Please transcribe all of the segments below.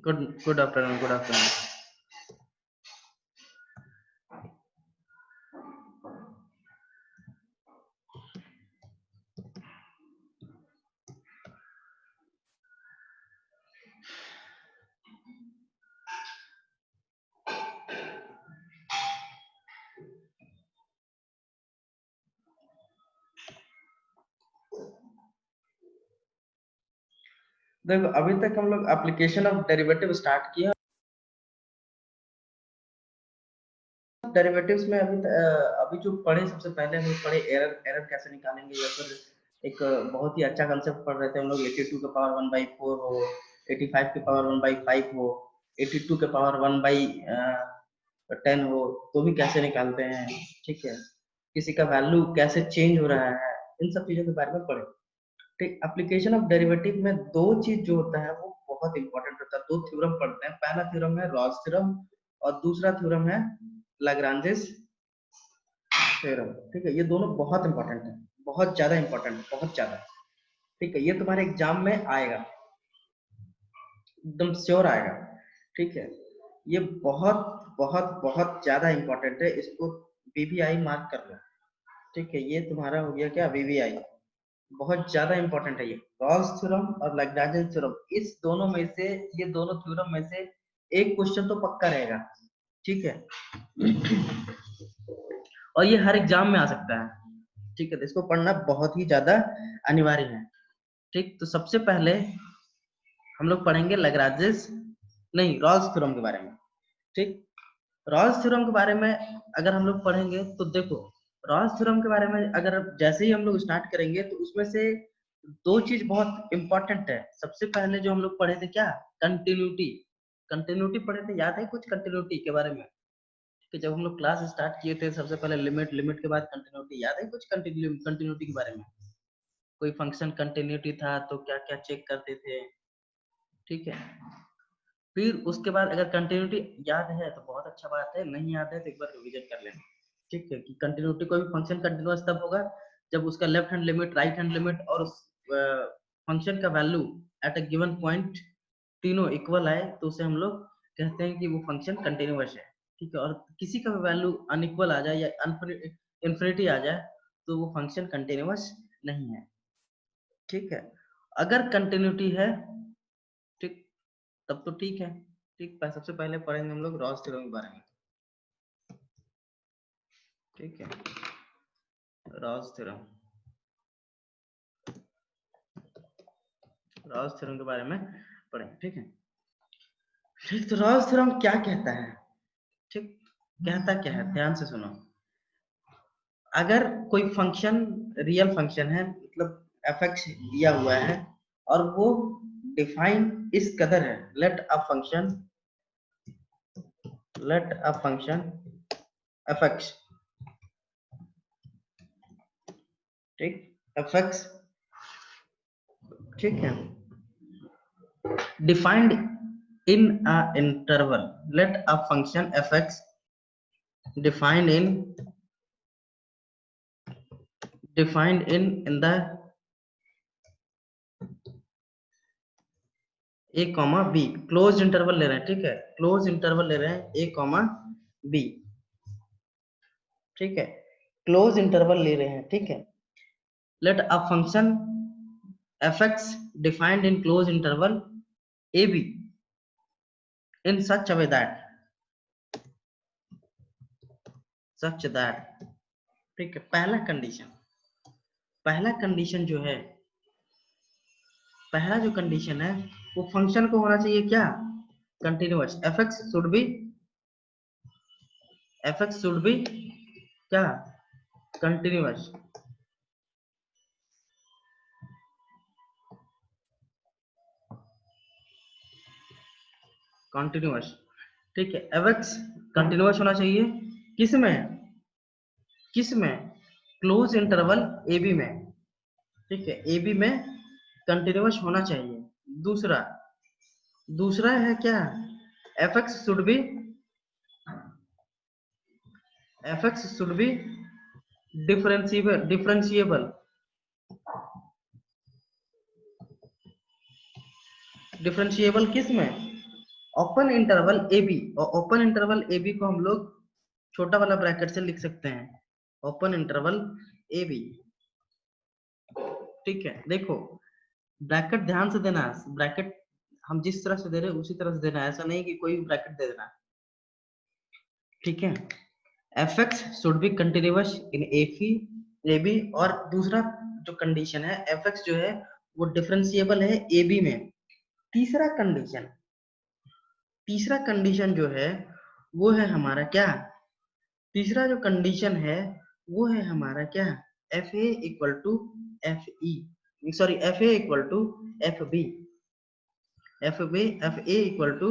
Good afternoon, good afternoon. देखो अभी तक हम लोग एप्लीकेशन ऑफ डेरिवेटिव स्टार्ट किया। डेरिवेटिव्स में अभी जो पढ़े, सबसे पहले हम लोग पढ़े एरर कैसे निकालेंगे, या फिर एक बहुत ही अच्छा कंसेप्ट पढ़ रहे थे हम लोग। 82 के पावर 1/4 हो, 85 के पावर 1/5 हो, 82 के पावर 1/10 हो, तो भी कैसे निकालते हैं, ठीक है। किसी का वैल्यू कैसे चेंज हो रहा है, इन सब चीजों के बारे में पढ़े। ठीक, एप्लीकेशन ऑफ डेरिवेटिव में दो चीज जो होता है वो बहुत इंपॉर्टेंट होता है। दो थ्योरम पढ़ते हैं, पहला थ्योरम है रॉल्स थ्योरम और दूसरा थ्योरम है लाग्रांजेस थ्योरम। ठीक है, ये दोनों बहुत इंपॉर्टेंट है, बहुत ज्यादा इंपॉर्टेंट, बहुत ज्यादा। ठीक है, ये तुम्हारे एग्जाम में आएगा, एकदम श्योर आएगा। ठीक है, ये बहुत बहुत बहुत ज्यादा इंपॉर्टेंट है, इसको वीवीआई मार्क कर लो। ठीक है, ये तुम्हारा हो गया क्या, वीवीआई। बहुत ज्यादा इंपॉर्टेंट है ये रॉल्स थ्योरम और लैग्रांज थ्योरम। इस दोनों में से, ये दोनों थ्योरम में से एक क्वेश्चन तो पक्का रहेगा। ठीक है, और ये हर एग्जाम में आ सकता है। ठीक है, तो इसको पढ़ना बहुत ही ज्यादा अनिवार्य है। ठीक, तो सबसे पहले हम लोग पढ़ेंगे लैग्रांजेस, नहीं, रॉल्स थ्योरम के बारे में। ठीक, रॉल्स थ्योरम के बारे में अगर हम लोग पढ़ेंगे तो देखो, रॉल्स थ्योरम के बारे में अगर जैसे ही हम लोग स्टार्ट करेंगे तो उसमें से दो चीज बहुत इंपॉर्टेंट है। सबसे पहले जो हम लोग पढ़े थे क्या, कंटिन्यूटी। कंटिन्यूटी पढ़े थे, याद है कुछ कंटिन्यूटी के बारे में? कि जब हम लोग क्लास स्टार्ट किए थे सबसे पहले लिमिट, लिमिट के बाद कंटिन्यूटी, याद है कुछ कंटिन्यूटी के बारे में? कोई फंक्शन कंटिन्यूटी था तो क्या क्या चेक करते थे। ठीक है, फिर उसके बाद अगर कंटिन्यूटी याद है तो बहुत अच्छा बात है, नहीं याद है तो एक बार रिवीजन कर लेना। ठीक है, कि कंटिन्यूटी, कोई भी फंक्शन कंटिन्यूअस तब होगा जब उसका left hand limit, right hand limit और उस फंक्शन का value at a given point तीनों इक्वल आए, तो उसे हम लोग कहते हैं कि वो फंक्शन कंटिन्यूअस है। ठीक है, और किसी का वैल्यू अनइक्वल आ जाए या इन्फिनिटी आ जाए तो वो फंक्शन कंटिन्यूअस नहीं है। ठीक है, अगर कंटिन्यूटी है, ठीक, तब तो ठीक है। ठीक, सबसे पहले पढ़ेंगे हम लोग रॉल्स थ्योरम के बारे में। ठीक है, रॉल्स थ्योरम, रॉल्स थ्योरम के बारे में पढ़ेंगे। ठीक है, ठीक, तो रॉल्स थ्योरम क्या कहता है? ठीक, कहता क्या है, ध्यान से सुनो। अगर कोई फंक्शन रियल फंक्शन है, मतलब एफ दिया हुआ है और वो डिफाइन इस कदर है, let a function f x, ठीक, एफ एक्स, ठीक है, defined in a interval, let a function fx defined in the a comma b, close interval ले रहे हैं, ठीक है, क्लोज इंटरवल ले रहे हैं a कॉमा बी, ठीक है, क्लोज इंटरवल ले रहे हैं, ठीक है, let a function fx defined in closed interval ab in such a way that ठीक है, पहला कंडीशन जो है, पहला जो कंडीशन है वो फंक्शन को होना चाहिए क्या, कंटिन्यूअस, fx शुड बी क्या, कंटिन्यूअस, ठीक है, fx कंटिन्यूअस होना चाहिए, किसमें क्लोज इंटरवल ab में, ठीक है, ab में कंटिन्यूअस होना चाहिए। दूसरा है क्या, fx शुड बी डिफरेंशिएबल किस में, ओपन इंटरवल ए बी, और ओपन इंटरवल ए बी को हम लोग छोटा वाला ब्रैकेट से लिख सकते हैं, ओपन इंटरवल ए बी, ठीक है, देखो ब्रैकेट ध्यान से देना, ब्रैकेट हम जिस तरह से दे रहे हैं उसी तरह से देना है, ऐसा नहीं कि कोई ब्रैकेट दे देना, ठीक है, fx should be continuous in a b, और दूसरा जो कंडीशन है fx जो है वो डिफरेंशिएबल है ए बी में। तीसरा कंडीशन जो है वो है हमारा क्या, तीसरा जो कंडीशन है वो है हमारा क्या, f a equal to f e, sorry f a equal to f b, f a equal to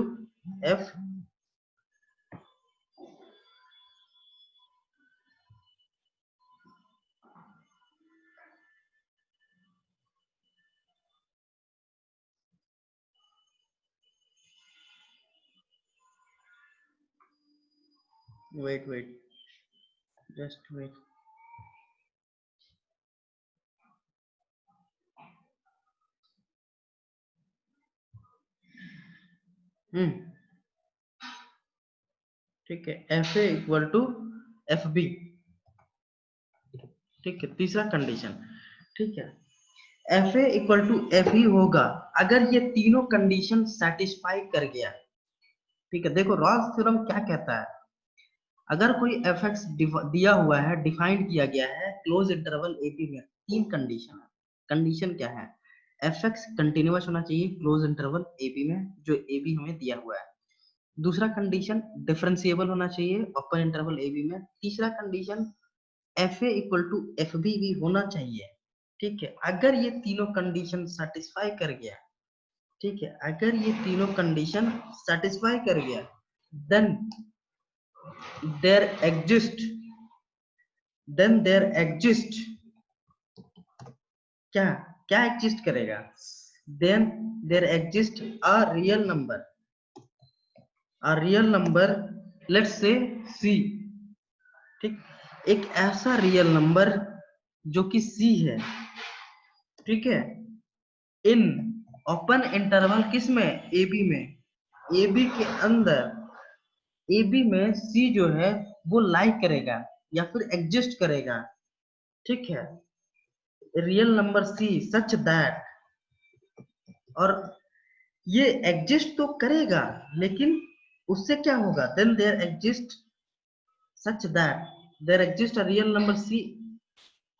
f, wait just wait, ठीक है, f a equal to f b, ठीक है, तीसरा कंडीशन, ठीक है, f a equal to f e होगा अगर ये तीनों कंडीशन सेटिस्फाई कर गया, ठीक है, देखो रॉल्स थ्योरम क्या कहता है, अगर कोई एफ एक्स दिया हुआ है, डिफाइन किया गया है क्लोज इंटरवल ए बी में, तीन कंडीशन है, कंडीशन क्या है, एफ एक्स कंटिन्यूअस होना चाहिए क्लोज इंटरवल ए बी में जो ए बी हमें दिया हुआ है, दूसरा कंडीशन डिफरेंशिएबल होना चाहिए ओपन इंटरवल ए बी में, तीसरा condition f a equal to f b भी होना चाहिए, ठीक है, अगर ये तीनों कंडीशन सेटिस्फाई कर गया, ठीक है, अगर ये तीनों कंडीशन सेटिस्फाई कर गया, देन देयर एग्जिस्ट क्या, क्या एग्जिस्ट करेगा, then there exist a real number let's say c, ठीक, एक ऐसा रियल नंबर जो कि सी है, ठीक है, इन ओपन इंटरवल किस में, ए बी में, ए बी के अंदर, ए बी में सी जो है वो लाई करेगा या फिर एग्जिस्ट करेगा, ठीक है, real number c such that, और ये एग्जिस्ट तो करेगा लेकिन उससे क्या होगा, then there exist such that there exist a real number c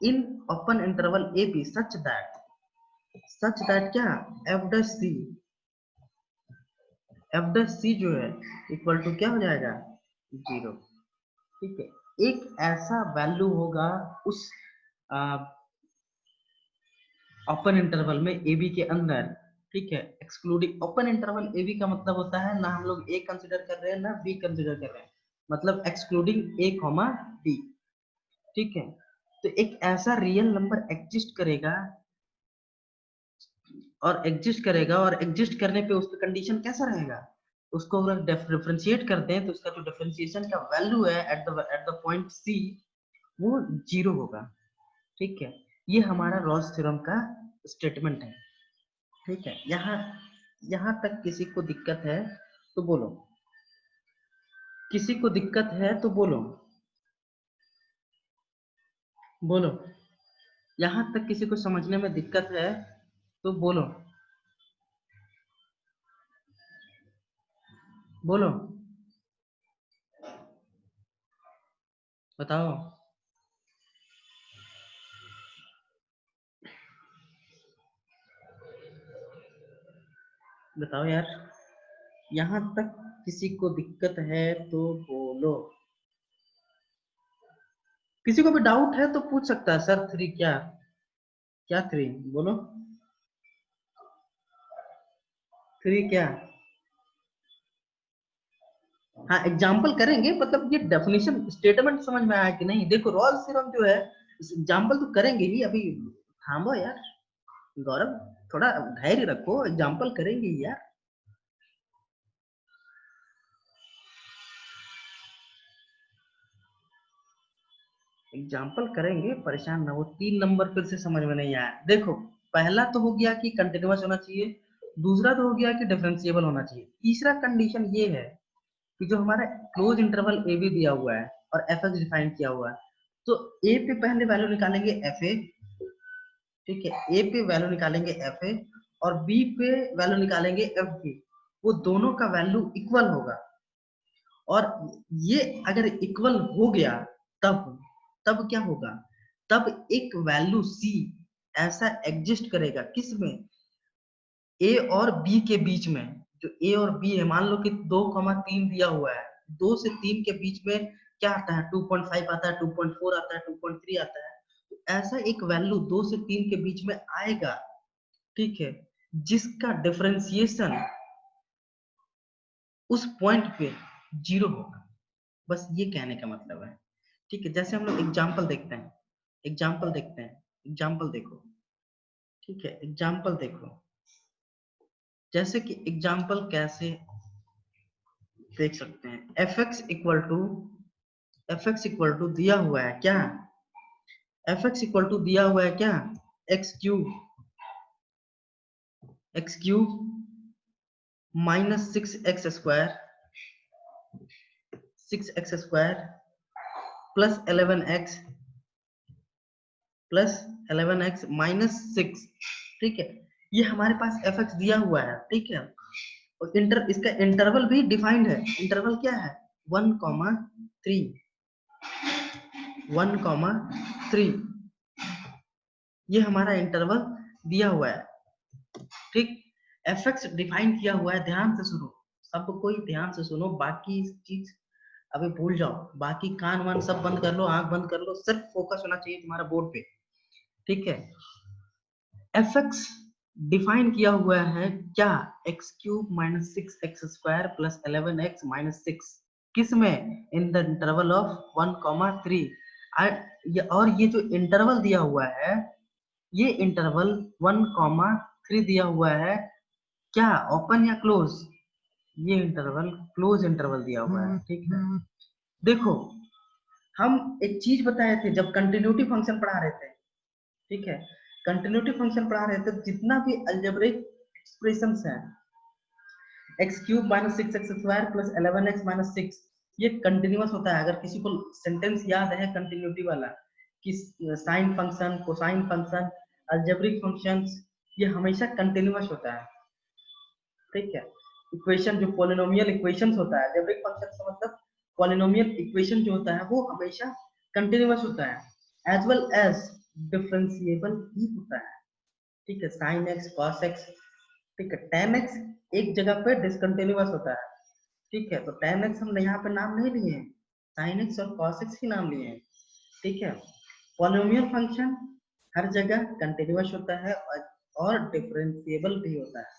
in open interval a b such that क्या, एफ डैश सी जो है इक्वल टू क्या हो जाएगा, 0, ठीक है, एक ऐसा वैल्यू होगा उस ओपन इंटरवल में ए बी के अंदर, ठीक है, excluding open interval a b का मतलब होता है ना हम लोग ए कंसिडर कर रहे हैं ना बी कंसिडर कर रहे हैं, मतलब एक्सक्लूडिंग ए कॉमा बी, ठीक है, तो एक ऐसा रियल नंबर एग्जिस्ट करेगा, और एग्जिस्ट करने पे उसका कंडीशन कैसा रहेगा, उसको अगर डिफरेंशिएट करते हैं तो उसका जो डिफरेंशिएशन का वैल्यू है एट द पॉइंट सी वो 0 होगा। ठीक है, ये हमारा रॉल्स थ्योरम का स्टेटमेंट है। ठीक है, यहाँ तक किसी को दिक्कत है तो बोलो, किसी को दिक्कत है तो बोलो, बोलो। यहाँ तक किसी को समझने में दिक्कत है तो बोलो, बोलो, बताओ, बताओ यार। यहाँ तक किसी को दिक्कत है तो बोलो। किसी को भी डाउट है तो पूछ सकता है, सर 3 क्या, क्या 3 बोलो, 3 क्या। हाँ एग्जाम्पल करेंगे, मतलब ये डेफिनेशन स्टेटमेंट समझ में आया कि नहीं। देखो रॉल्स थ्योरम जो है एग्जाम्पल तो करेंगे ही अभी। थामो यार गौरव, थोड़ा धैर्य रखो, एग्जाम्पल करेंगे ही यार। एग्जाम्पल करेंगे, परेशान ना हो। 3 नंबर फिर से समझ में नहीं आया। देखो पहला तो हो गया कि कंटिन्यूअस होना चाहिए, दूसरा तो हो गया कि डिफरेंशिएबल होना चाहिए, तीसरा कंडीशन ये है कि जो हमारा क्लोज इंटरवल ए बी दिया हुआ है और एफ एक्स डिफाइन किया हुआ है, तो ए पे पहले वैल्यू निकालेंगे एफ ए। ठीक है, ए पे वैल्यू निकालेंगे एफ ए और बी पे वैल्यू निकालेंगे एफ बी। वो दोनों का वैल्यू इक्वल होगा, और ये अगर इक्वल हो गया तब तब क्या होगा, तब एक वैल्यू सी ऐसा एग्जिस्ट करेगा किसमें, ए और बी के बीच में। जो ए और बी है, मान लो कि 2,3 दिया हुआ है, 2 से 3 के बीच में क्या आता है, 2.5 आता है, 2.4 आता है, 2.3 आता है। तो ऐसा एक वैल्यू 2 से 3 के बीच में आएगा। ठीक है, जिसका डिफरेंशिएशन उस पॉइंट पे 0 होगा। बस ये कहने का मतलब है। ठीक है, जैसे हम लोग एग्जाम्पल देखते हैं, एग्जाम्पल देखते हैं, एग्जाम्पल देखो। ठीक है, एग्जाम्पल देखो, जैसे कि एग्जाम्पल कैसे देख सकते हैं। एफ एक्स इक्वल टू दिया हुआ है क्या, एफ एक्स इक्वल टू दिया हुआ है क्या, x cube minus 6x square plus 11x minus 6। ठीक है, ये हमारे पास एफ एक्स दिया हुआ है। ठीक है, और इसका इंटरवल भी डिफाइंड है। इंटरवल क्या है, 1,3, 1,3, ये हमारा इंटरवल दिया हुआ है। ठीक, एफ एक्स डिफाइन किया हुआ है, ध्यान से सुनो, सब कोई ध्यान से सुनो, बाकी चीज अभी भूल जाओ, बाकी कान वान सब बंद कर लो, आंख बंद कर लो, सिर्फ फोकस होना चाहिए तुम्हारा बोर्ड पे। ठीक है, एफ एक्स डिफाइन किया हुआ है क्या, x³ minus 6x² plus 11x minus 6, किस में, इन द इंटरवल ऑफ 1,3। और ये जो इंटरवल दिया हुआ है, ये इंटरवल 1,3 दिया हुआ है, क्या ओपन या क्लोज, ये इंटरवल क्लोज इंटरवल दिया हुआ है। ठीक है, देखो हम एक चीज बताए थे जब कंटिन्यूटी फंक्शन पढ़ा रहे थे। ठीक है, कंटिन्यूटी फंक्शन पढ़ा रहे थे, जितना भी अलजेब्रिक एक्सप्रेशंस हैं, x³ minus 6x² plus 11x minus 6, ये कंटिन्यूअस होता है। अगर किसी को सेंटेंस याद है कंटिन्यूटी वाला, कि sine function, cosine function, algebraic functions, ये हमेशा कंटिन्यूअस होता है। ठीक है, इक्वेशन जो पॉलिनोमियल इक्वेशंस होता है, अलजेब्रिक फंक्शन का मतलब पॉलिनोमियल इक्वेशन जो होता है वो हमेशा कंटिन्यूअस होता है, एज वेल एज डिफरेंशिएबल भी होता है। ठीक है, साइन एक्स कॉस एक्स। ठीक है, tan x एक जगह पे डिसकंटिन्यूअस होता है। ठीक है, तो tan x हमने यहाँ पे नाम नहीं लिए हैं, sin x और cos x ही नाम लिए हैं। ठीक है, पॉलिनोमियल फंक्शन हर जगह कंटिन्यूअस होता है और डिफरेंशिएबल भी होता है।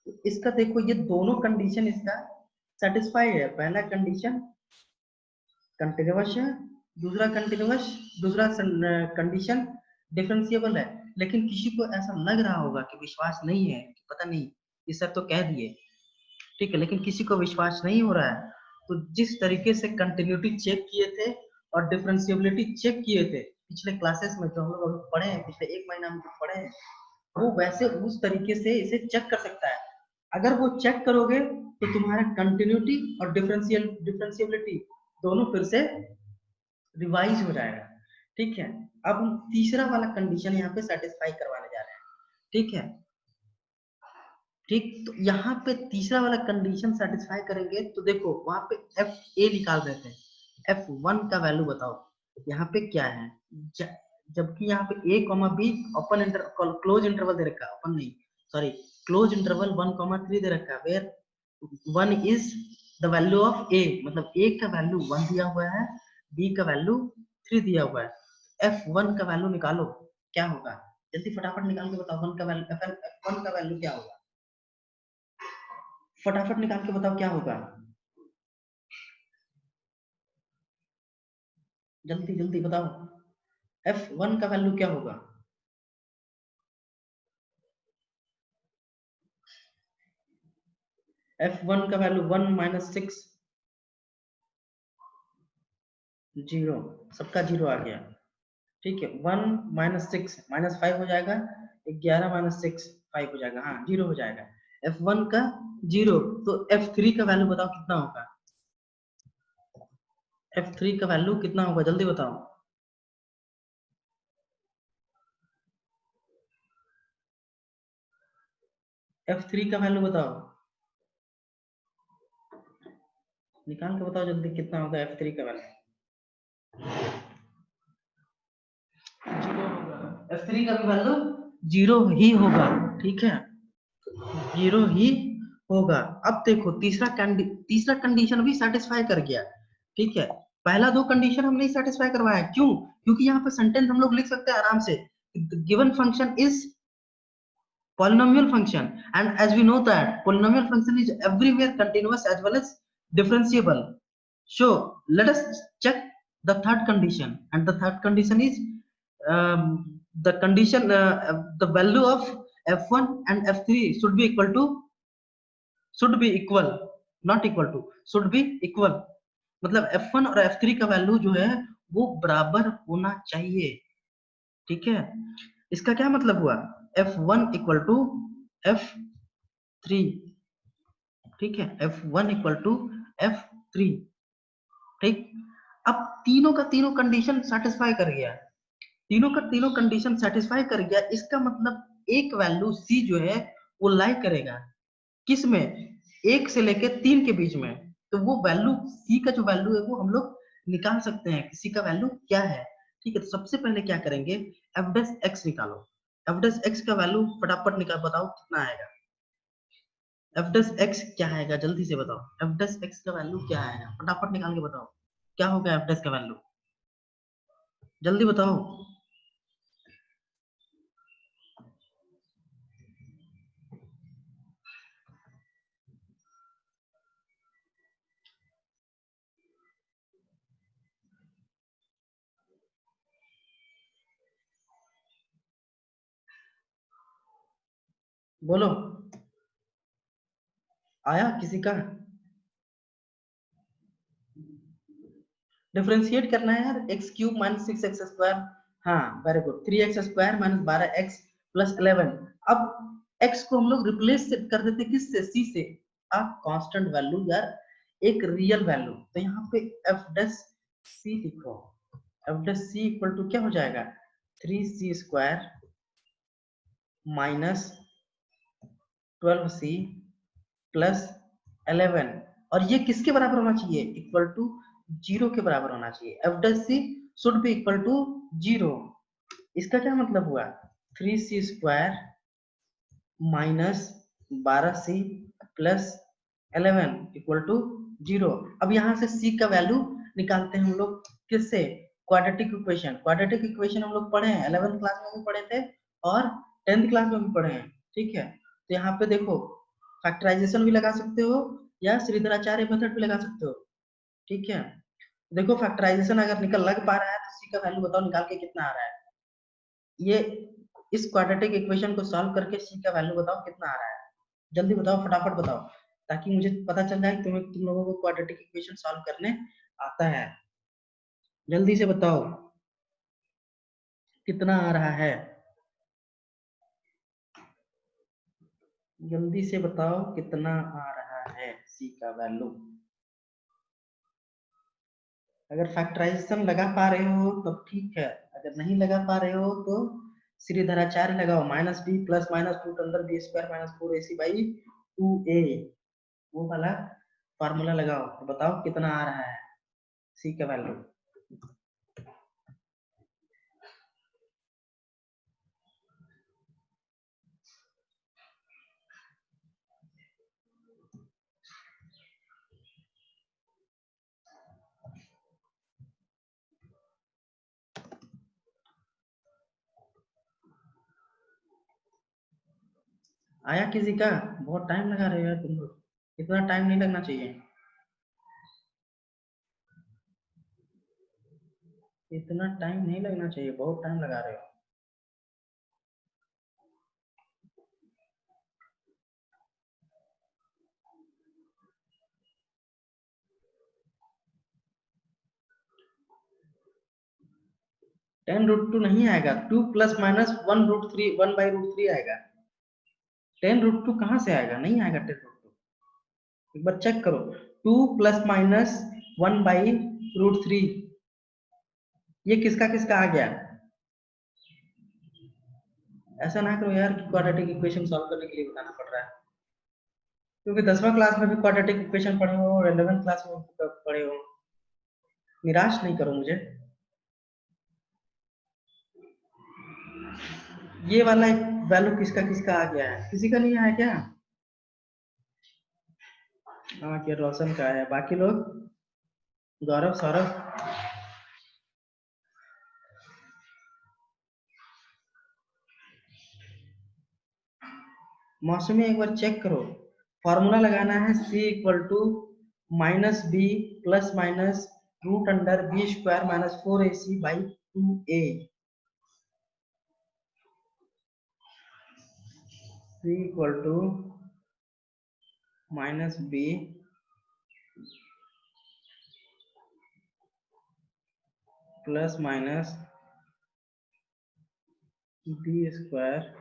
तो इसका देखो, ये दोनों कंडीशन इसका सेटिस्फाई है। पहला कंडीशन कंटिन्यूअस है, दूसरा कंडीशन डिफरेंशिएबल है। लेकिन किसी को ऐसा लग रहा होगा कि विश्वास नहीं है, कि पता नहीं, ये सब तो कह दिए, ठीक है, लेकिन किसी को विश्वास नहीं हो रहा है। तो जिस तरीके से कंटिन्यूटी चेक किए थे और डिफरेंशिएबिलिटी चेक किए थे पिछले क्लासेस में, जो हम लोग पढ़े हैं, पिछले 1 महीना में पढ़े हैं, वो वैसे उस तरीके से इसे चेक कर सकता है। अगर वो चेक करोगे तो तुम्हारा कंटिन्यूटी और डिफरेंशिएबिलिटी दोनों फिर से रिवाइज हो जाएगा। ठीक है, अब हम तीसरा वाला कंडीशन यहाँ पे सेटिस्फाई करवाने जा रहे हैं। ठीक है, ठीक, तो यहाँ पे तीसरा वाला कंडीशन सेटिस्फाई करेंगे तो देखो वहां पे एफ ए निकाल रहे थे, F1 का वैल्यू बताओ यहाँ पे क्या है। जबकि यहाँ पे a comma B open interval close interval दे रखा है, ओपन नहीं सॉरी क्लोज इंटरवल 1,3 दे रखा है, where 1 is the value of a, मतलब a का वैल्यू 1 दिया हुआ है, b का वैल्यू 3 दिया हुआ है। F1 का वैल्यू निकालो क्या होगा, जल्दी फटाफट निकाल के बताओ। 1 का वैल्यू F1 का वैल्यू क्या होगा, फटाफट निकाल के बताओ क्या होगा, जल्दी जल्दी बताओ। F1 का वैल्यू क्या होगा, F1 का वैल्यू 1 माइनस 6 0, सबका 0 आ गया। ठीक है, 1 माइनस 6 माइनस 5 हो जाएगा, 11 माइनस 6 5 हो जाएगा, हाँ 0 हो जाएगा। F1 का 0, तो F3 का वैल्यू बताओ कितना होगा, F3 का वैल्यू कितना होगा जल्दी बताओ। F3 का वैल्यू बताओ, निकाल के बताओ जल्दी कितना होगा F3 का वैल्यू। F3 का भी वैल्यू 0 ही होगा। ठीक है, 0 ही होगा। अब देखो तीसरा कंडीशन भी सेटिस्फाई कर गया। ठीक है, पहला 2 कंडीशन हम नहीं सेटिस्फाई करवाया, क्यों, क्योंकि यहाँ पे सेंटेंस हम लोग लिख सकते हैं आराम से, given function is polynomial function, and as we know that polynomial function is everywhere continuous as well as differentiable. So let us check the third condition, and the third condition is the condition the value of f1 and f3 should be equal, not equal to, should be equal, मतलब f1 और f3 का value जो है वो बराबर होना चाहिए। ठीक है, इसका क्या मतलब हुआ, f1 इक्वल टू f3, ठीक है, f1 इक्वल टू f3। ठीक, अब तीनों का तीनों कंडीशन सेटिस्फाई कर गया, तीनों का तीनों कंडीशन सेटिस्फाई कर गया, इसका मतलब एक वैल्यू c जो है वो लाई करेगा किस में, 1 से लेके 3 के बीच में। तो वो वैल्यू c का जो वैल्यू है वो हम लोग निकाल सकते हैं कि c का वैल्यू क्या है। ठीक है, तो सबसे पहले क्या करेंगे, f डैश x निकालो, f डैश x का वैल्यू फटाफट निकाल बताओ कितना आएगा, f डैश x क्या आएगा जल्दी से बताओ, f डैश x का वैल्यू क्या आएगा फटाफट निकाल के बताओ, क्या होगा f डैश का वैल्यू, जल्दी बताओ। बोलो, आया किसी का, डिफरेंशिएट करना है यार, एक्स क्यूब माइनस 6x², हाँ very good, 3x² minus 12x plus 11। अब x को हम लोग रिप्लेस कर देते किससे, c से, आ कांस्टेंट वैल्यू यार, एक रियल वैल्यू, तो यहाँ पे f डैश c लिखो, f dash c equal to क्या हो जाएगा, 3c² माइनस 12c प्लस 11, और ये किसके बराबर होना चाहिए, इक्वल टू 0 के बराबर होना चाहिए, f dash c should be equal to 0। इसका क्या मतलब हुआ, 3c² minus 12c plus 11 equal to 0। अब यहाँ से c का वैल्यू निकालते हैं हम लोग किससे, क्वाड्रेटिक इक्वेशन हम लोग पढ़े हैं 11th क्लास में भी पढ़े थे और 10th क्लास में भी पढ़े हैं। ठीक है, तो यहाँ पे देखो फैक्टराइजेशन भी लगा सकते हो या श्रीधराचार्य मेथड भी लगा सकते हो। ठीक है, देखो फैक्टराइजेशन अगर निकल लग पा रहा है तो सी का वैल्यू बताओ निकाल के कितना आ रहा है, ये इस क्वाड्रेटिक इक्वेशन को सॉल्व करके सी का वैल्यू बताओ कितना आ रहा है, जल्दी बताओ फटाफट बताओ। ताकि मुझे पता चल जाए कि तुम लोगों को क्वाड्रेटिक इक्वेशन सॉल्व करने आता है। जल्दी से बताओ कितना आ रहा है, जल्दी से बताओ कितना आ रहा है सी का वैल्यू। अगर फैक्टराइजेशन लगा पा रहे हो तो ठीक है, अगर नहीं लगा पा रहे हो तो श्रीधराचार्य लगाओ, minus b plus minus root under b square minus 4ac by 2a, वो वाला फार्मूला लगाओ तो बताओ कितना आ रहा है सी का वैल्यू। आया किसी का? बहुत टाइम लगा रहे हो यार तुम लोग, इतना टाइम नहीं लगना चाहिए, इतना टाइम नहीं लगना चाहिए, बहुत टाइम लगा रहे हो। 10√2 नहीं आएगा, 2 प्लस माइनस 1√3 1/√3 आएगा। 10√2 कहाँ से आएगा? नहीं आएगा 10√2, एक बार चेक करो। 2 प्लस माइनस 1/√3, ये किसका किसका आ गया? ऐसा ना करो यार कि क्वाड्रेटिक इक्वेशन सॉल्व करने के लिए बताना पड़ रहा है, क्योंकि 10वां क्लास में भी क्वाड्रेटिक इक्वेशन पढ़े हो और 11th क्लास में भी पढ़े हो। निराश नहीं करो मुझे। ये वाला वैल्यू किसका किसका आ गया है? किसी का नहीं आया क्या? हाँ क्या रोशन का है, बाकी लोग? गौरव, सौरभ? मौसमी एक बार चेक करो, फॉर्मूला लगाना है c equal to minus b plus minus root under b square minus 4ac by 2a। c equal to minus b plus minus b square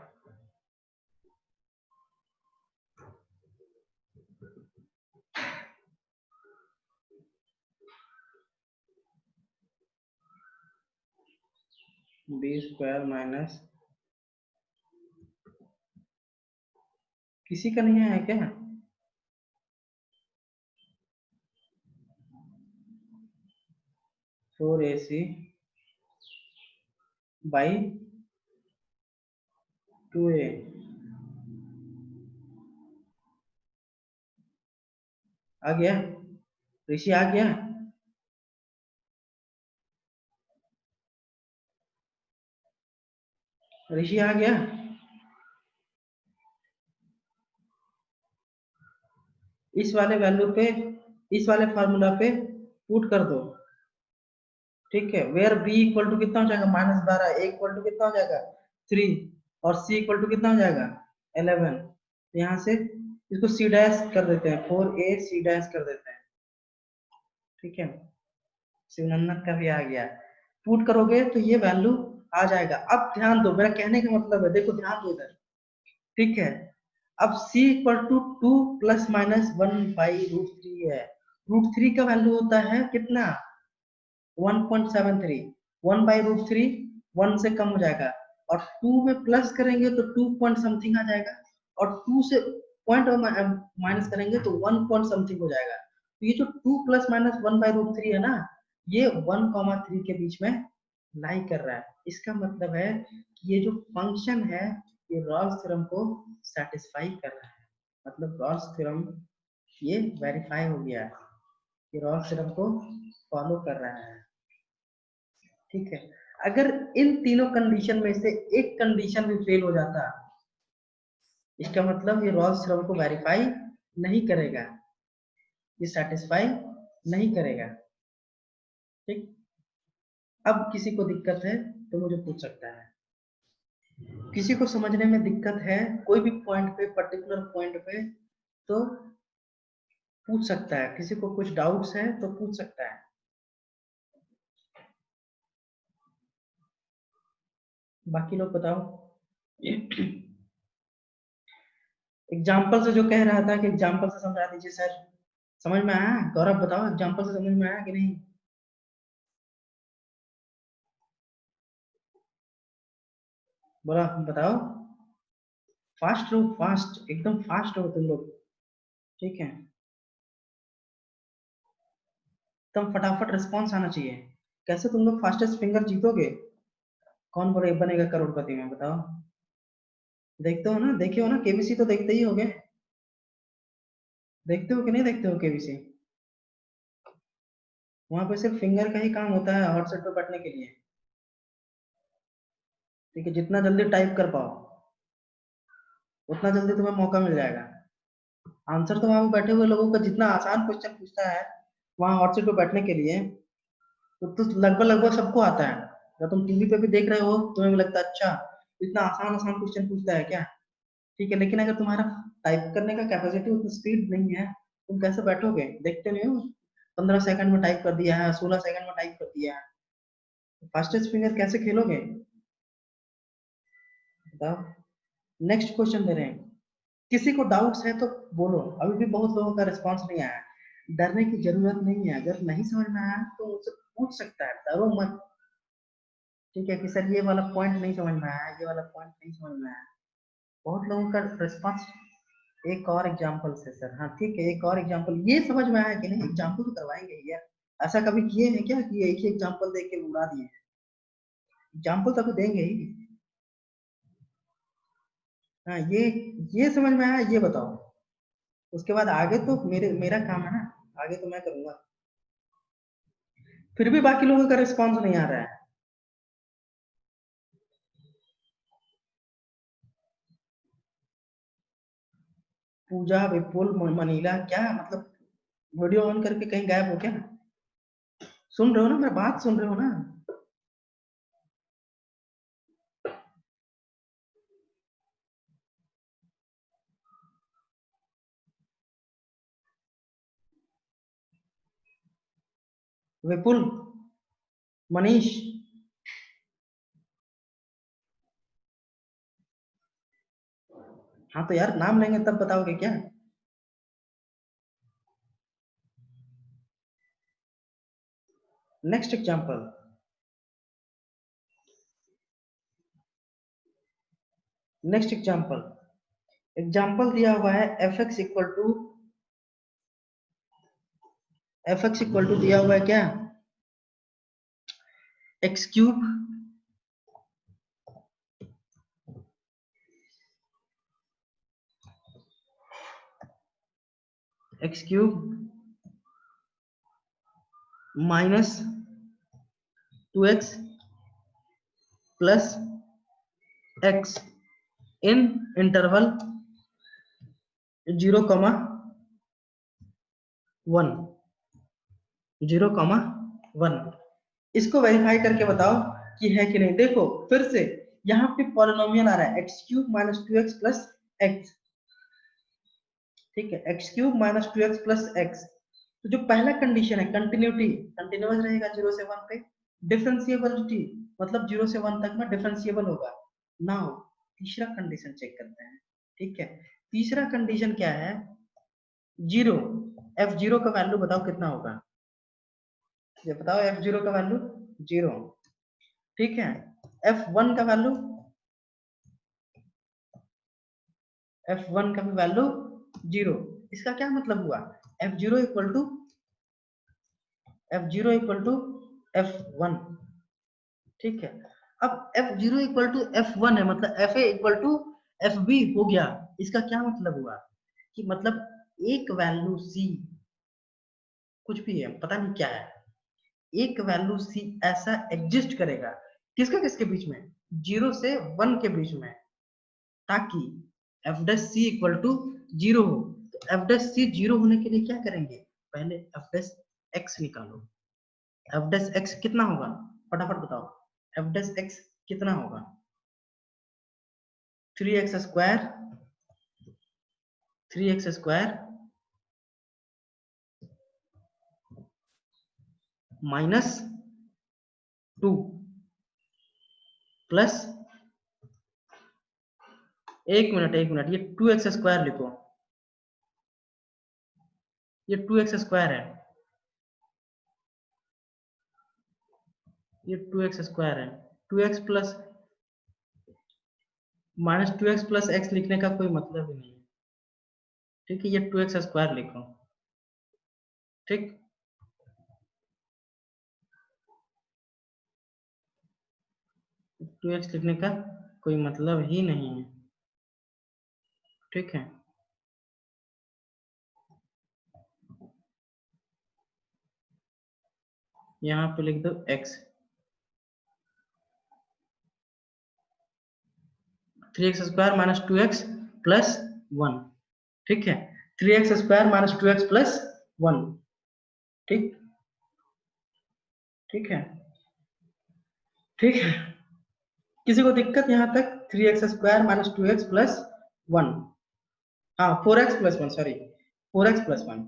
b square minus, किसी का नहीं आया क्या? Four A C by 2a। आ गया? ऋषि आ गया? ऋषि आ गया? इस वाले वैल्यू पे, इस वाले फार्मूला पे पुट कर दो, ठीक है। वेयर बी इक्वल टू कितना हो जाएगा? -12, ए इक्वल टू कितना हो जाएगा? 3, और सी इक्वल टू कितना हो जाएगा? 11। यहाँ से इसको सी डैश कर देते हैं, 4a सी डैश कर देते हैं, ठीक है। शिवनंदन का भी आ गया, पुट करोगे तो ये वैल्यू आ जाएगा। अब ध्यान दो, मेरा कहने का मतलब है, देखो ध्यान दो इधर, ठीक है। अब c equal to 2 plus minus 1/√3 है, √3 का वैल्यू होता है कितना? 1.73, 1/√3 1 से कम हो जाएगा, और 2 में प्लस करेंगे तो 2 पॉइंट समथिंग आ जाएगा, और 2 से पॉइंट माइनस करेंगे तो 1 पॉइंट समथिंग हो जाएगा। तो ये जो 2 प्लस माइनस 1/√3 है ना, ये 1,3 के बीच में लाई कर रहा है। इसका मतलब है कि ये जो फंक्शन है ये रॉल्स थ्योरम को सेटिस्फाई कर रहा है, मतलब रॉल्स थ्योरम ये वेरीफाई हो गया, ये रॉल्स थ्योरम को फॉलो कर रहा है, ठीक है। अगर इन तीनों कंडीशन में से एक कंडीशन भी फेल हो जाता, इसका मतलब ये रॉल्स थ्योरम को वेरीफाई नहीं करेगा, ये सेटिस्फाई नहीं करेगा, ठीक। अब किसी को दिक्कत है तो मुझे पूछ सकता है, किसी को समझने में दिक्कत है कोई भी पॉइंट पे, पर्टिकुलर पॉइंट पे, तो पूछ सकता है, किसी को कुछ डाउट्स है तो पूछ सकता है। बाकी लोग बताओ। एग्जाम्पल से जो कह रहा था कि एग्जाम्पल से समझा दीजिए सर, समझ में आया? गौरव बताओ, एग्जाम्पल से समझ में आया कि नहीं? बोला, बताओ। फास्ट रहो, फास्ट, एकदम फास्ट हो तुम लोग, ठीक है? एकदम फटाफट रिस्पॉन्स आना चाहिए। कैसे तुम लोग फास्टेस्ट फिंगर जीतोगे? कौन बनेगा करोड़पति में, बताओ? देखते हो ना, देखे हो ना, केबीसी तो देखते ही होगे। देखते हो कि नहीं देखते हो केबीसी? वहां पे सिर्फ फिंगर का ही काम होता है हॉट सेट पे बैठने के लिए। ठीक है, जितना जल्दी टाइप कर पाओ उतना जल्दी तुम्हें मौका मिल जाएगा। आंसर तो वहां पे बैठे हुए लोगों का जितना आसान क्वेश्चन पूछता है वहां हॉट सीट पे बैठने के लिए, तो लगभग लगभग सबको आता है। जब तुम टीवी पे भी देख रहे हो तुम्हें भी लगता है अच्छा इतना आसान आसान क्वेश्चन पूछता है क्या। ठीक है, लेकिन अगर तुम्हारा टाइप करने का कैपेसिटी उतनी स्पीड नहीं है, तुम कैसे बैठोगे? देखते नहीं हो, 15 सेकंड में टाइप कर दिया है, 16 सेकंड में टाइप कर दिया है। फास्टेस्ट फिंगर कैसे खेलोगे, बताओ? नेक्स्ट क्वेश्चन दे रहे हैं। किसी को डाउट्स है तो बोलो, अभी भी बहुत लोगों का रिस्पांस नहीं आया है। डरने की जरूरत नहीं है, अगर नहीं समझ में आया तो मुझसे पूछ सकता है, डरो मत। ठीक है कि सर ये वाला पॉइंट नहीं समझ में आया, ये वाला पॉइंट नहीं समझ में आया। बहुत लोगों का रिस्पांस। एक और एग्जांपल से सर, हाँ ठीक है, एक और एग्जांपल, ये समझ में आया कि नहीं? एग्जांपल तो करवाएंगे ही यार। ऐसा कभी किए हैं क्या कि एक ही एग्जांपल देख के उड़ा दिए? एग्जांपल तो अभी देंगे ही। हाँ, ये समझ में आया, ये बताओ। उसके बाद आगे तो मेरा काम है ना, आगे तो मैं करूंगा। फिर भी बाकी लोगों का रिस्पांस नहीं आ रहा है। पूजा, विपुल, मनीला, क्या मतलब वीडियो ऑन करके कहीं गायब हो क्या? सुन रहे हो ना, मेरी बात सुन रहे हो ना? विपुल, मनीष, हाँ तो यार नाम लेंगे तब बताओगे क्या? Next example. Next example. Example दिया हुआ है एफ एक्स इक्वल टू दिया हुआ है क्या? X cube x cube minus 2x plus x इन इंटरवल 0, 1, 0, 1। इसको वेरीफाई करके बताओ कि है कि नहीं। देखो फिर से यहाँ पे पॉलिनोमियल आ रहा है x cube minus 2x plus x. ठीक है, x cube minus 2x plus x. तो जो पहला कंडीशन है कंटिन्यूटी, कंटिन्यूअस रहेगा 0 से 1 पे। डिफरेंशिएबिलिटी मतलब 0 से 1 तक में डिफरेंशिएबल होगा। नाउ तीसरा कंडीशन चेक करते हैं। ठीक है, तीसरा कंडीशन क्या है? 0। f0 का वैल्यू बताओ कितना होगा? ये बताओ, f0 का वैल्यू 0। ठीक है, f1 का वैल्यू, f1 का भी वैल्यू 0। इसका क्या मतलब हुआ? f0 equal to f1। ठीक है, अब f0 इक्वल टू f1 है, मतलब fa इक्वल टू fb हो गया। इसका क्या मतलब हुआ? कि मतलब एक वैल्यू c, कुछ भी है पता नहीं क्या है, एक वैल्यू c ऐसा एग्जिस्ट करेगा, किसका किसके बीच में? 0 से 1 के बीच में, ताकि f dash c equal to 0 हो। तो एफ डैश सी 0 होने के लिए क्या करेंगे? पहले एफ डैश एक्स निकालो। एफ डैश एक्स कितना होगा? फटाफट बताओ, एफ डैश एक्स कितना होगा? 3x square, 3x square -2 plus, एक मिनट, ये 2x स्क्वायर लिखो, ये 2x स्क्वायर है, ये 2x स्क्वायर है। 2x plus -2x plus x लिखने का कोई मतलब ही नहीं है, ठीक है। ये 2x स्क्वायर लिखो, ठीक। 2x लिखने का कोई मतलब ही नहीं है, ठीक है। यहाँ पे लिख दो x, 3x square minus 2x plus 1, ठीक है। 3x square minus 2x plus 1, ठीक, ठीक है, ठीक है। किसी को दिक्कत यहाँ तक? 3x square minus 2x plus 1, हाँ 4x plus 1, sorry 4x plus 1,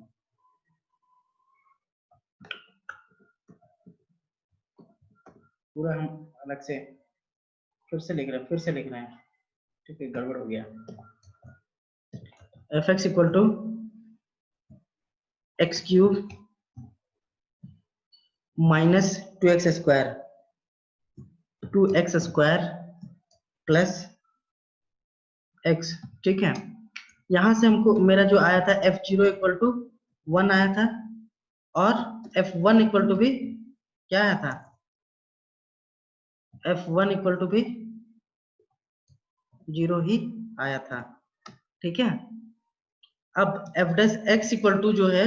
पूरा हम अलग से फिर से लिख रहे हैं, ठीक है, गड़बड़ हो गया। fx equal to x cube minus 2x square, 2x square plus x, ठीक है। यहां से हमको मेरा जो आया था f0 इक्वल टू 1 आया था, और f1 इक्वल टू भी क्या आया था, f1 इक्वल टू भी 0 ही आया था, ठीक है। अब f dash x equal to जो है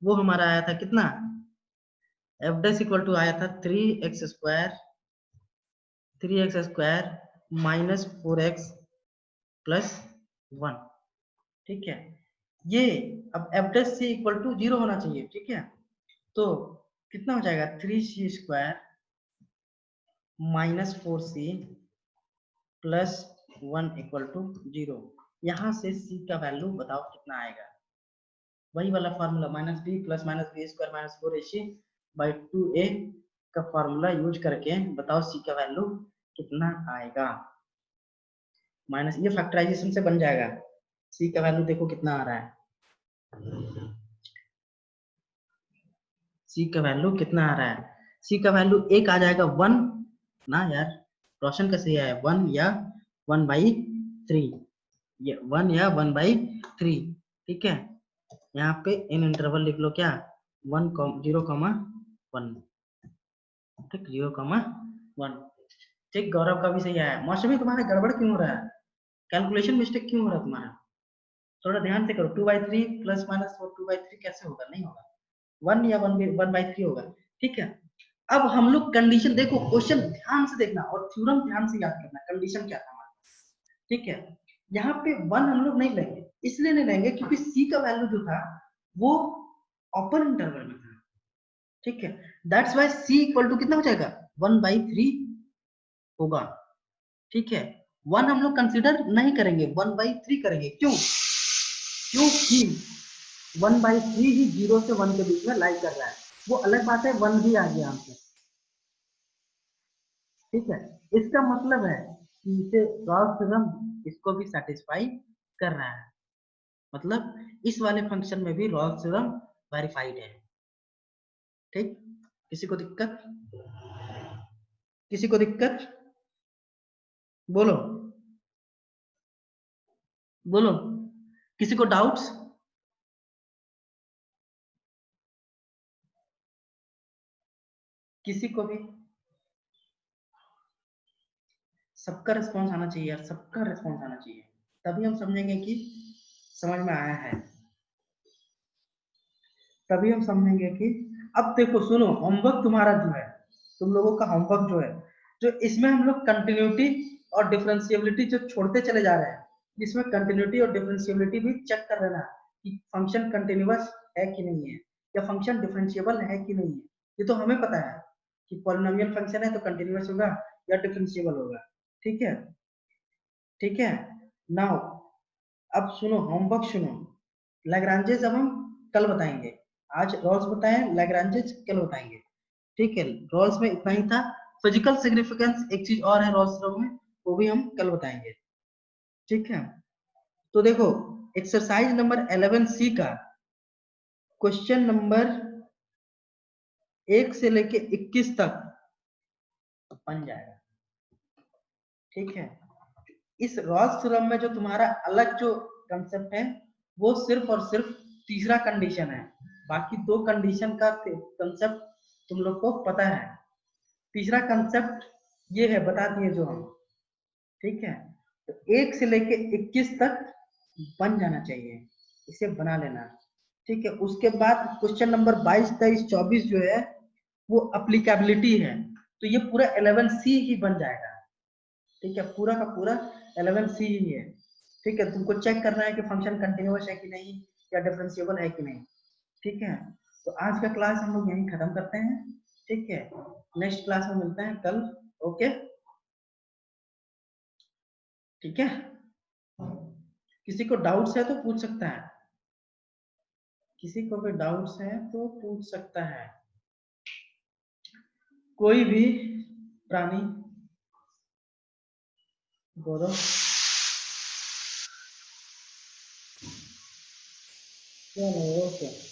वो हमारा आया था कितना, f डैश इक्वल टू आया था 3x square minus 4x plus 1, ठीक है। ये अब f डैश से इक्वल टू 0 होना चाहिए, ठीक है। तो कितना हो जाएगा, 3c square minus 4c plus 1 equal to 0। यहाँ से c का वैल्यू बताओ कितना आएगा, वही वाला formula minus b plus minus b square minus 4ac by 2a का फॉर्मूला यूज करके बताओ c का वैल्यू कितना आएगा। माइनस ये फैक्टराइजेशन से बन जाएगा, c का वैल्यू देखो कितना आ रहा है, c का वैल्यू कितना आ रहा है, c का वैल्यू एक आ जाएगा 1 ना यार, रोशन का सही है 1 या 1/3, ये 1 या 1/3, ठीक है। यहाँ पे इन इंटरवल लिख लो क्या, 0,1, ठीक, 0,1, ठीक। गौरव का भी सही आया। मौसमी तुम्हारा गड़बड़ क्यों हो रहा है, कैलकुलेशन मिस्टेक क्यों हो रहा है तुम्हारा, थोड़ा ध्यान से करो। 2/3 प्लस माइनस 2/3 कैसे होगा, नहीं होगा, 1 या 1/3 होगा, ठीक है। अब हम लोग कंडीशन देखो, क्वेश्चन ध्यान से देखना और थ्योरम ध्यान से याद करना, कंडीशन क्या था हमारे, ठीक है। यहाँ पे 1 हम लोग नहीं लेंगे, इसलिए नहीं लेंगे क्योंकि c का वैल्यू जो था वो ओपन इंटरवल में था, ठीक है। That's why c equal to कितना हो जाएगा, 1/3 होगा, ठीक है। 1 हम लोग कंसीडर नहीं करेंगे, 1/3 करेंगे, क्यों, क्योंकि 1/3 ही 0 से 1 के बीच में लाई कर रहा है, वो अलग बात है 1 भी आ गया हमसे, ठीक है। इसका मतलब है कि इसे रॉल्स थ्योरम इसको भी सेटिस्फाई कर रहा है, मतलब इस वाले फंक्शन में भी रॉल्स थ्योरम वेरीफाइड है, ठीक। किसी को दिक्कत, किसी को दिक्कत, बोलो, बोलो, किसी को डाउट्स, किसी को भी, सबका रिस्पॉन्स आना चाहिए यार, सबका रिस्पॉन्स आना चाहिए, तभी हम समझेंगे कि समझ में आया है, तभी हम समझेंगे कि, अब देखो सुनो, होमवर्क तुम्हारा जो है, तुम लोगों का होमवर्क जो है, जो इसमें हम लोग कंटिन्यूटी और डिफरेंशिएबिलिटी जो छोड़ते चले जा रहे हैं, इसमें कंटिन्यूटी और डिफरेंशिएबिलिटी भी चेक कर लेना कि फंक्शन कंटिन्यूअस है कि नहीं है, या फंक्शन डिफरेंशिएबल है कि नहीं है। ये तो हमें पता है कि पॉलिनोमियल फंक्शन है तो कंटिन्यूअस होगा या डिफरेंशिएबल होगा, ठीक है, ठीक है। नाउ अब सुनो, होमवर्क सुनो, लैग्रांजेस अब हम कल बताएंगे, आज रॉल्स बताएं, लैग्रांजेस कल बताएंगे, ठीक है, रॉल्स में इतना ही था। फिजिकल सिग्निफिकेंस एक चीज और है रॉल्स थ्योरम में, वो भी हम कल बताएंगे। ठीक है, तो देखो एक्सरसाइज नंबर 11C का क्वेश्चन नंबर 1 से लेके 21 तक बन जाएगा। ठीक है, इस रॉल्स थ्योरम में जो तुम्हारा अलग जो कंसेप्ट है वो सिर्फ और सिर्फ तीसरा कंडीशन है, बाकी दो कंडीशन का कंसेप्ट तुम लोग को पता है। तीसरा कंसेप्ट ये है, बता दिए जो हम। ठीक है, तो 1 से लेके 21 तक बन जाना चाहिए, इसे बना लेना। ठीक है, उसके बाद क्वेश्चन नंबर 22, 23, 24 जो है वो अप्लीकेबिलिटी है, तो ये पूरा 11C ही बन जाएगा। ठीक है, पूरा का पूरा 11C ही है। ठीक है, तुमको चेक करना है कि फंक्शन कंटिन्यूअस है कि नहीं या डिफरेंशिएबल है कि नहीं। ठीक है, तो आज का क्लास हम लोग यहीं खत्म करते हैं। ठीक है, नेक्स्ट क्लास में मिलते हैं कल। ओके, ठीक है, किसी को डाउट्स है तो पूछ सकता है, किसी को भी डाउट्स है तो पूछ सकता है, कोई भी प्राणी। गौरव, क्या नहीं, ओके।